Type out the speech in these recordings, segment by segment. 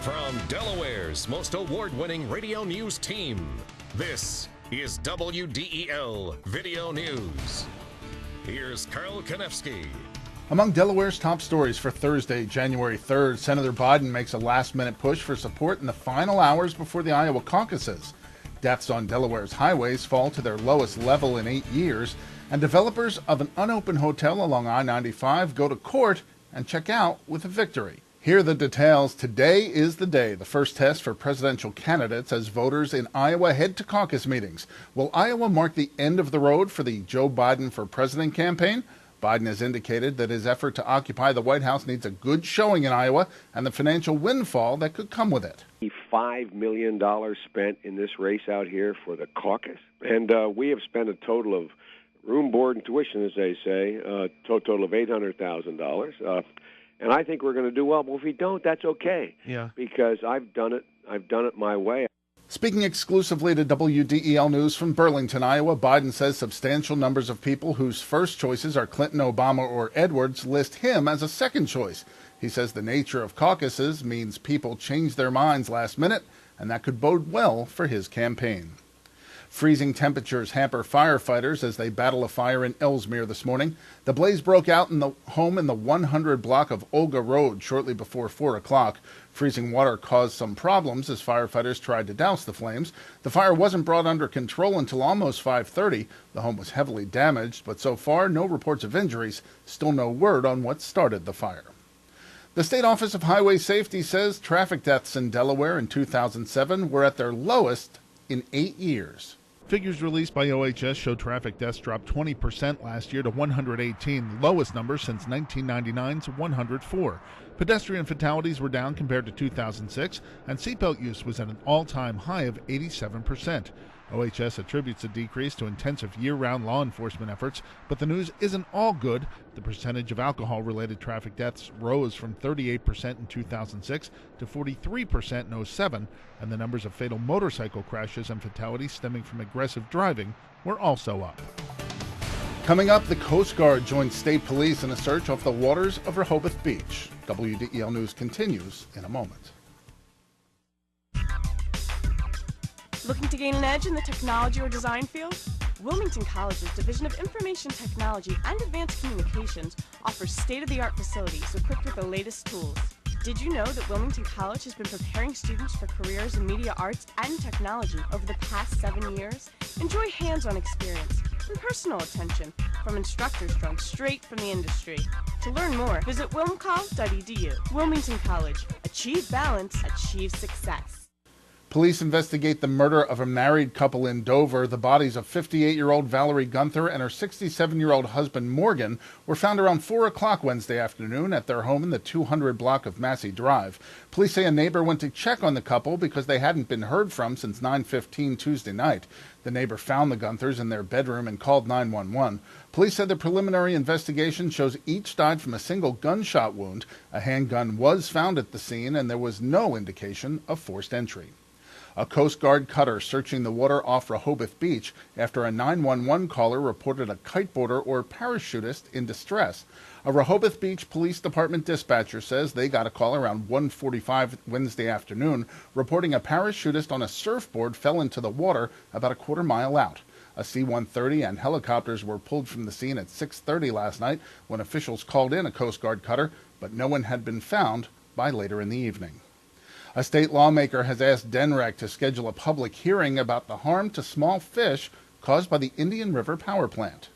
From Delaware's most award-winning radio news team, this is WDEL Video News. Here's Carl Konevsky. Among Delaware's top stories for Thursday, January 3rd, Senator Biden makes a last-minute push for support in the final hours before the Iowa caucuses. Deaths on Delaware's highways fall to their lowest level in 8 years, and developers of an unopened hotel along I-95 go to court and check out with a victory. Here are the details. Today is the day, the first test for presidential candidates as voters in Iowa head to caucus meetings. Will Iowa mark the end of the road for the Joe Biden for President campaign? Biden has indicated that his effort to occupy the White House needs a good showing in Iowa and the financial windfall that could come with it. $5 million spent in this race out here for the caucus. And we have spent a total of room, board, and tuition, as they say, a total of $800,000. And I think we're going to do well. But if we don't, that's okay. Yeah. Because I've done it my way. Speaking exclusively to WDEL News from Burlington, Iowa, Biden says substantial numbers of people whose first choices are Clinton, Obama, or Edwards list him as a second choice. He says the nature of caucuses means people change their minds last minute, and that could bode well for his campaign. Freezing temperatures hamper firefighters as they battle a fire in Ellesmere this morning. The blaze broke out in the home in the 100 block of Olga Road shortly before 4 o'clock. Freezing water caused some problems as firefighters tried to douse the flames. The fire wasn't brought under control until almost 5:30. The home was heavily damaged, but so far no reports of injuries. Still no word on what started the fire. The State Office of Highway Safety says traffic deaths in Delaware in 2007 were at their lowest in 8 years. Figures released by OHS show traffic deaths dropped 20% last year to 118, the lowest number since 1999's 104. Pedestrian fatalities were down compared to 2006, and seatbelt use was at an all-time high of 87%. OHS attributes the decrease to intensive year-round law enforcement efforts, but the news isn't all good. The percentage of alcohol-related traffic deaths rose from 38% in 2006 to 43% in 2007, and the numbers of fatal motorcycle crashes and fatalities stemming from aggressive driving were also up. Coming up, the Coast Guard joins state police in a search off the waters of Rehoboth Beach. WDEL News continues in a moment. Looking to gain an edge in the technology or design field? Wilmington College's Division of Information Technology and Advanced Communications offers state-of-the-art facilities equipped with the latest tools. Did you know that Wilmington College has been preparing students for careers in media arts and technology over the past 7 years? Enjoy hands-on experience and personal attention from instructors drawn straight from the industry. To learn more, visit wilmcoll.edu. Wilmington College. Achieve balance, achieve success. Police investigate the murder of a married couple in Dover. The bodies of 58-year-old Valerie Gunther and her 67-year-old husband Morgan were found around 4 o'clock Wednesday afternoon at their home in the 200 block of Massey Drive. Police say a neighbor went to check on the couple because they hadn't been heard from since 9:15 Tuesday night. The neighbor found the Gunthers in their bedroom and called 911. Police said the preliminary investigation shows each died from a single gunshot wound. A handgun was found at the scene, and there was no indication of forced entry. A Coast Guard cutter searching the water off Rehoboth Beach after a 911 caller reported a kiteboarder or parachutist in distress. A Rehoboth Beach Police Department dispatcher says they got a call around 1:45 Wednesday afternoon reporting a parachutist on a surfboard fell into the water about a quarter mile out. A C-130 and helicopters were pulled from the scene at 6:30 last night when officials called in a Coast Guard cutter, but no one had been found by later in the evening. A state lawmaker has asked DENREC to schedule a public hearing about the harm to small fish caused by the Indian River power plant.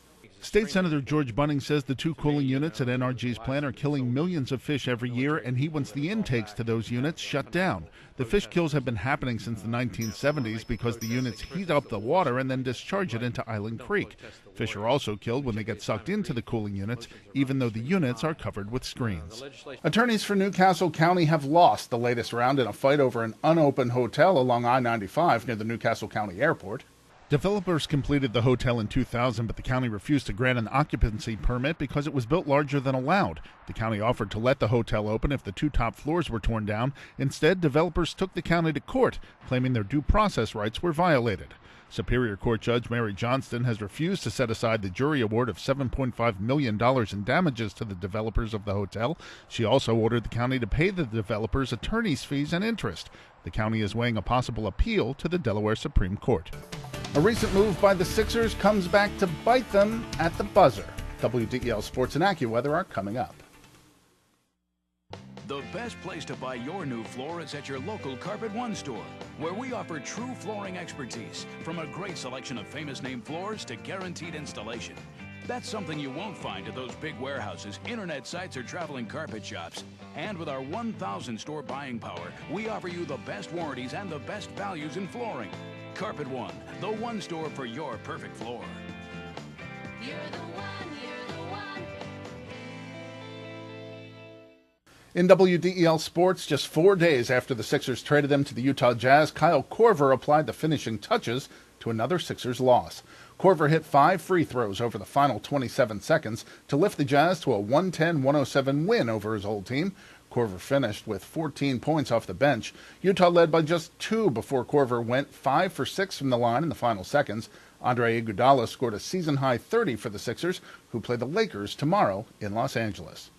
State Senator George Bunning says the two cooling units at NRG's plant are killing millions of fish every year, and he wants the intakes to those units shut down. The fish kills have been happening since the 1970s because the units heat up the water and then discharge it into Island Creek. Fish are also killed when they get sucked into the cooling units, even though the units are covered with screens. Attorneys for Newcastle County have lost the latest round in a fight over an unopened hotel along I-95 near the Newcastle County Airport. Developers completed the hotel in 2000, but the county refused to grant an occupancy permit because it was built larger than allowed. The county offered to let the hotel open if the two top floors were torn down. Instead, developers took the county to court, claiming their due process rights were violated. Superior Court Judge Mary Johnston has refused to set aside the jury award of $7.5 million in damages to the developers of the hotel. She also ordered the county to pay the developers attorney's fees and interest. The county is weighing a possible appeal to the Delaware Supreme Court. A recent move by the Sixers comes back to bite them at the buzzer. WDEL Sports and AccuWeather are coming up. The best place to buy your new floor is at your local Carpet One store, where we offer true flooring expertise, from a great selection of famous name floors to guaranteed installation. That's something you won't find at those big warehouses, internet sites, or traveling carpet shops. And with our 1,000 store buying power, we offer you the best warranties and the best values in flooring. Carpet One, the one store for your perfect floor. You're the one, you're the one. In WDEL Sports, just 4 days after the Sixers traded them to the Utah Jazz, Kyle Korver applied the finishing touches to another Sixers loss. Korver hit 5 free throws over the final 27 seconds to lift the Jazz to a 110-107 win over his old team. Korver finished with 14 points off the bench. Utah led by just 2 before Korver went 5 for 6 from the line in the final seconds. Andre Iguodala scored a season-high 30 for the Sixers, who play the Lakers tomorrow in Los Angeles.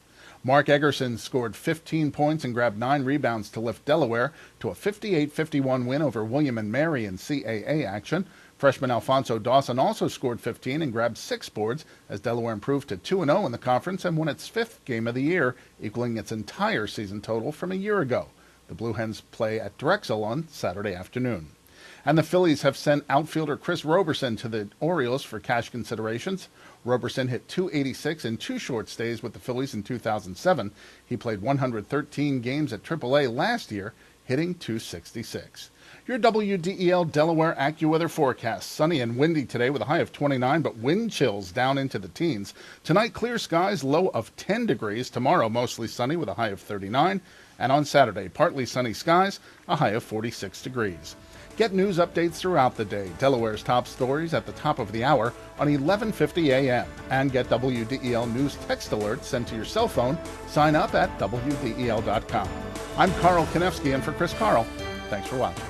Mark Eggerson scored 15 points and grabbed 9 rebounds to lift Delaware to a 58-51 win over William & Mary in CAA action. Freshman Alfonso Dawson also scored 15 and grabbed 6 boards as Delaware improved to 2-0 in the conference and won its 5th game of the year, equaling its entire season total from a year ago. The Blue Hens play at Drexel on Saturday afternoon. And the Phillies have sent outfielder Chris Roberson to the Orioles for cash considerations. Roberson hit .286 in 2 short stays with the Phillies in 2007. He played 113 games at AAA last year, hitting .266. Your WDEL Delaware AccuWeather forecast. Sunny and windy today with a high of 29, but wind chills down into the teens. Tonight, clear skies, low of 10 degrees. Tomorrow, mostly sunny with a high of 39. And on Saturday, partly sunny skies, a high of 46 degrees. Get news updates throughout the day. Delaware's top stories at the top of the hour on 11:50 a.m. And get WDEL News text alerts sent to your cell phone. Sign up at WDEL.com. I'm Carl Konevsky in for Chris Carl. Thanks for watching.